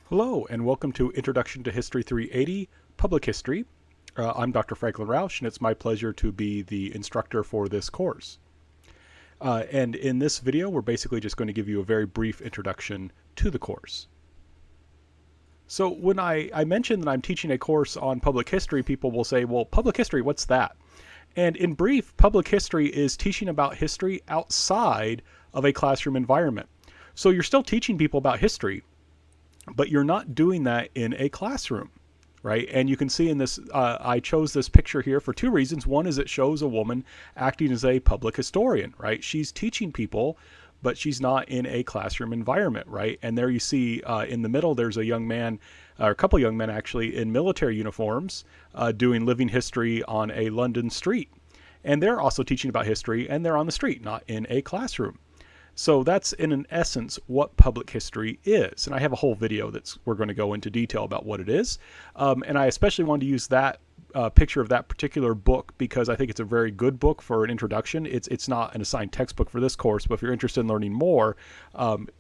Hello, and welcome to Introduction to History 380, Public History. I'm Dr. Franklin Rausch, and it's my pleasure to be the instructor for this course. And in this video, we're basically just going to give you a very brief introduction to the course. So when I mention that I'm teaching a course on public history, people will say, well, public history, what's that? And in brief, public history is teaching about history outside of a classroom environment. So you're still teaching people about history, but you're not doing that in a classroom, right? And you can see in this, I chose this picture here for two reasons. One is it shows a woman acting as a public historian, right? She's teaching people, but she's not in a classroom environment, right? And there you see in the middle, there's a young man, or a couple young men actually, in military uniforms doing living history on a London street. And they're also teaching about history, and they're on the street, not in a classroom. So that's in an essence what public history is. And I have a whole video we're going to go into detail about what it is. And I especially wanted to use that picture of that particular book because I think it's a very good book for an introduction. It's not an assigned textbook for this course, but if you're interested in learning more,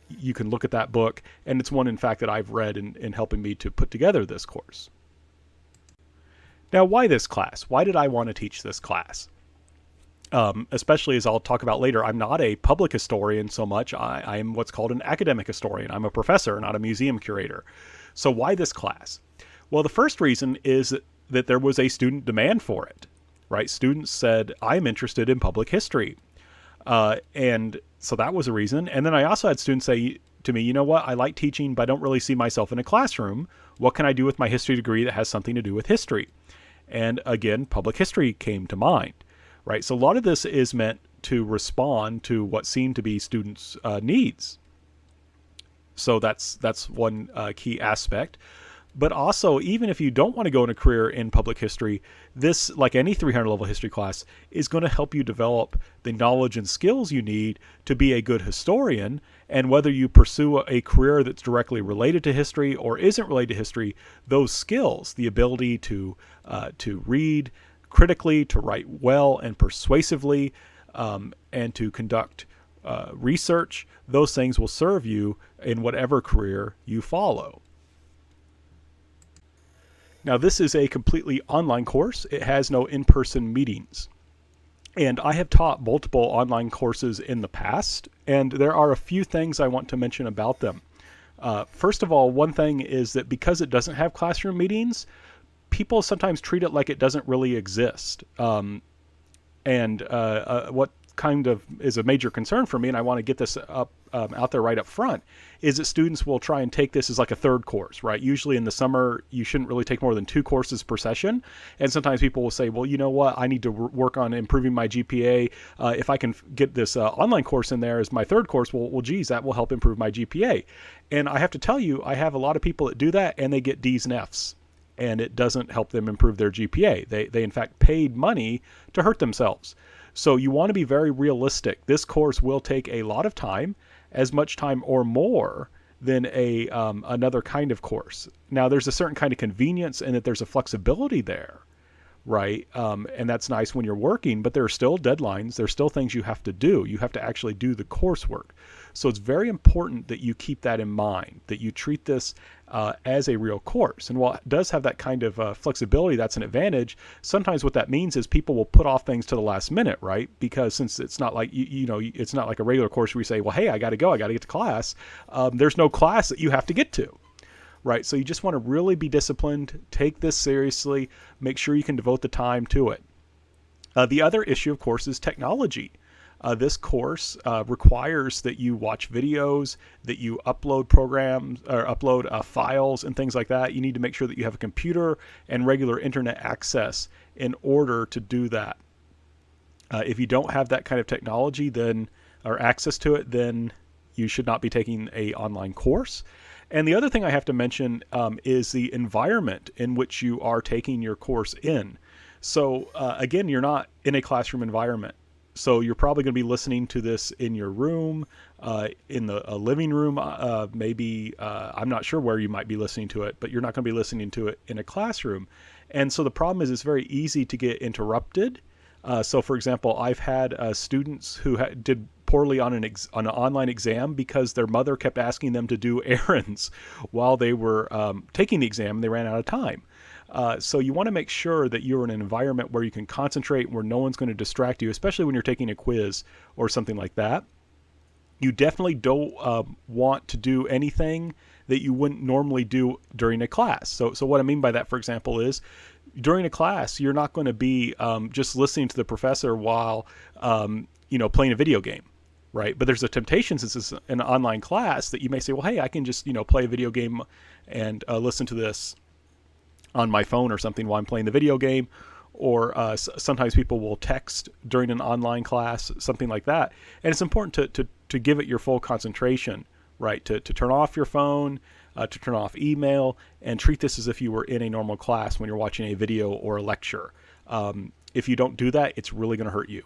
you can look at that book. And it's one, in fact, that I've read in helping me to put together this course. Now, why this class? Why did I want to teach this class? Especially as I'll talk about later, I'm not a public historian so much. I am what's called an academic historian. I'm a professor, not a museum curator. So why this class? Well, the first reason is that there was a student demand for it, right? Students said, I'm interested in public history. And so that was a reason. And then I also had students say to me, you know what, I like teaching, but I don't really see myself in a classroom. What can I do with my history degree that has something to do with history? And again, public history came to mind. Right, so a lot of this is meant to respond to what seem to be students' needs. So that's one key aspect. But also, even if you don't want to go in a career in public history, this, like any 300 level history class, is going to help you develop the knowledge and skills you need to be a good historian. And whether you pursue a career that's directly related to history or isn't related to history, those skills, the ability to read critically, to write well and persuasively, and to conduct research, those things will serve you in whatever career you follow. Now, this is a completely online course. It has no in-person meetings. And I have taught multiple online courses in the past, and there are a few things I want to mention about them. First of all, one thing is that because it doesn't have classroom meetings, people sometimes treat it like it doesn't really exist. What kind of is a major concern for me, and I want to get this out there right up front, is that students will try and take this as like a third course, right? Usually in the summer, you shouldn't really take more than 2 courses per session. And sometimes people will say, well, you know what, I need to work on improving my GPA. If I can get this online course in there as my third course, well, geez, that will help improve my GPA. And I have to tell you, I have a lot of people that do that, and they get D's and F's. And it doesn't help them improve their GPA. They in fact paid money to hurt themselves. So you want to be very realistic. This course will take a lot of time, as much time or more than another kind of course. Now, there's a certain kind of convenience in that there's a flexibility there, right? And that's nice when you're working, but there are still deadlines. There's still things you have to do. You have to actually do the coursework. So it's very important that you keep that in mind, that you treat this as a real course. And while it does have that kind of flexibility, that's an advantage. Sometimes what that means is people will put off things to the last minute, right? Because since it's not like, it's not like a regular course where you say, well, hey, I got to go, I got to get to class. There's no class that you have to get to. Right, so you just want to really be disciplined, take this seriously, make sure you can devote the time to it. The other issue, of course, is technology. This course requires that you watch videos, that you upload programs, or upload files and things like that. You need to make sure that you have a computer and regular internet access in order to do that. If you don't have that kind of technology or access to it, then you should not be taking an online course. And the other thing I have to mention is the environment in which you are taking your course in. So again, you're not in a classroom environment. So you're probably going to be listening to this in your room, in a living room, maybe, I'm not sure where you might be listening to it, but you're not going to be listening to it in a classroom. And so the problem is it's very easy to get interrupted. So, for example, I've had students who did poorly on on an online exam because their mother kept asking them to do errands while they were taking the exam and they ran out of time. So you want to make sure that you're in an environment where you can concentrate, where no one's going to distract you, especially when you're taking a quiz or something like that. You definitely don't want to do anything that you wouldn't normally do during a class. So what I mean by that, for example, is during a class, you're not going to be just listening to the professor while playing a video game, right? But there's a temptation, since it's an online class, that you may say, well, hey, I can just play a video game and listen to this on my phone or something while I'm playing the video game. Or sometimes people will text during an online class, something like that. And it's important to give it your full concentration, right? To turn off your phone, to turn off email, and treat this as if you were in a normal class when you're watching a video or a lecture. If you don't do that, it's really going to hurt you.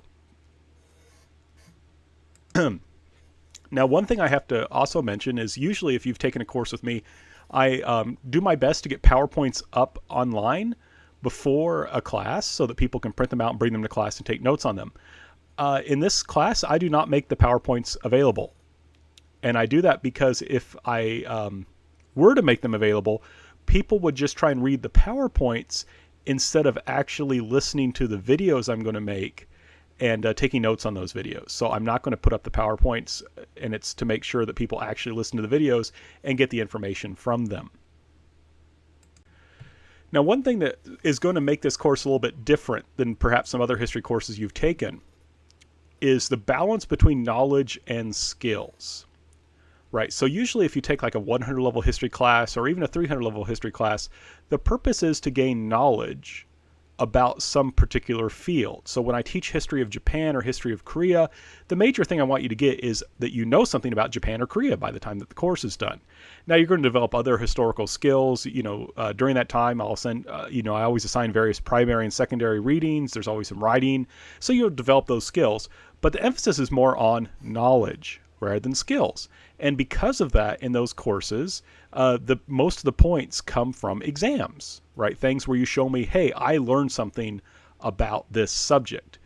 Now, one thing I have to also mention is, usually if you've taken a course with me, I do my best to get PowerPoints up online before a class so that people can print them out and bring them to class and take notes on them. In this class, I do not make the PowerPoints available. And I do that because if I were to make them available, people would just try and read the PowerPoints instead of actually listening to the videos I'm going to make and taking notes on those videos. So I'm not going to put up the PowerPoints, and it's to make sure that people actually listen to the videos and get the information from them. Now, one thing that is going to make this course a little bit different than perhaps some other history courses you've taken is the balance between knowledge and skills, right? So usually if you take like a 100 level history class or even a 300 level history class, the purpose is to gain knowledge about some particular field. So when I teach history of Japan or history of Korea, the major thing I want you to get is that you know something about Japan or Korea by the time that the course is done. Now you're going to develop other historical skills. During that time, I'll send, I always assign various primary and secondary readings. There's always some writing. So you'll develop those skills, but the emphasis is more on knowledge rather than skills. And because of that, in those courses, most of the points come from exams, right? Things where you show me, hey, I learned something about this subject.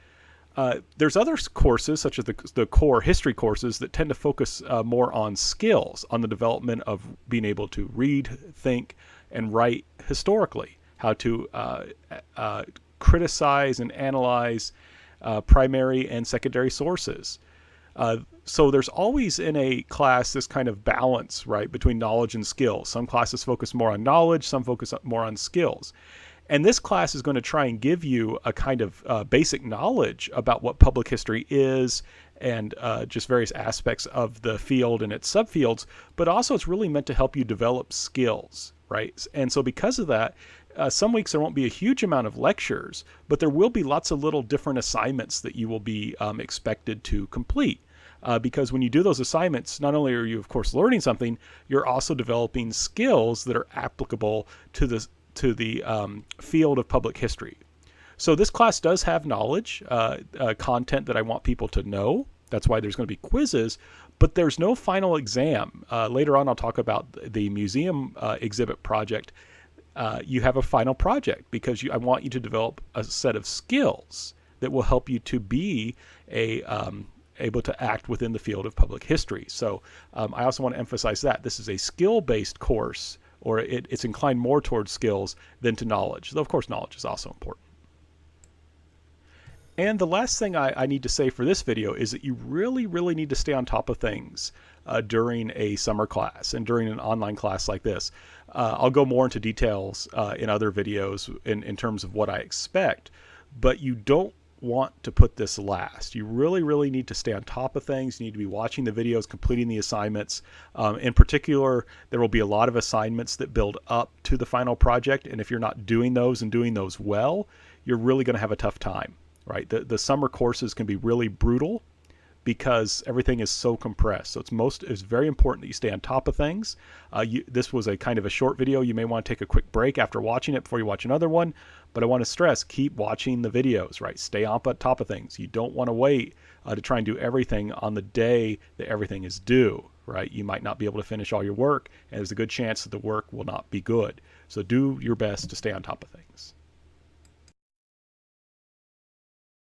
There's other courses, such as the core history courses, that tend to focus more on skills, on the development of being able to read, think, and write historically, how to criticize and analyze primary and secondary sources. So there's always in a class this kind of balance, right, between knowledge and skills. Some classes focus more on knowledge, some focus more on skills. And this class is going to try and give you a kind of basic knowledge about what public history is and just various aspects of the field and its subfields, but also it's really meant to help you develop skills, right? And so because of that, some weeks there won't be a huge amount of lectures, but there will be lots of little different assignments that you will be expected to complete. Because when you do those assignments, not only are you, of course, learning something, you're also developing skills that are applicable to the field of public history. So this class does have knowledge, content that I want people to know. That's why there's going to be quizzes, but there's no final exam. Later on, I'll talk about the museum exhibit project. You have a final project because I want you to develop a set of skills that will help you to be able to act within the field of public history. So I also want to emphasize that this is a skill-based course, or it's inclined more towards skills than to knowledge, though of course knowledge is also important. And the last thing I need to say for this video is that you really, really need to stay on top of things during a summer class and during an online class like this. I'll go more into details in other videos in terms of what I expect, but you don't want to put this last. You really, really need to stay on top of things. You need to be watching the videos, completing the assignments. In particular, there will be a lot of assignments that build up to the final project, and if you're not doing those and doing those well, you're really going to have a tough time, right? The summer courses can be really brutal because everything is so compressed. So it's very important that you stay on top of things. This was a kind of a short video. You may want to take a quick break after watching it before you watch another one. But I want to stress, keep watching the videos, right? Stay on top of things. You don't want to wait to try and do everything on the day that everything is due, right? You might not be able to finish all your work, and there's a good chance that the work will not be good. So do your best to stay on top of things.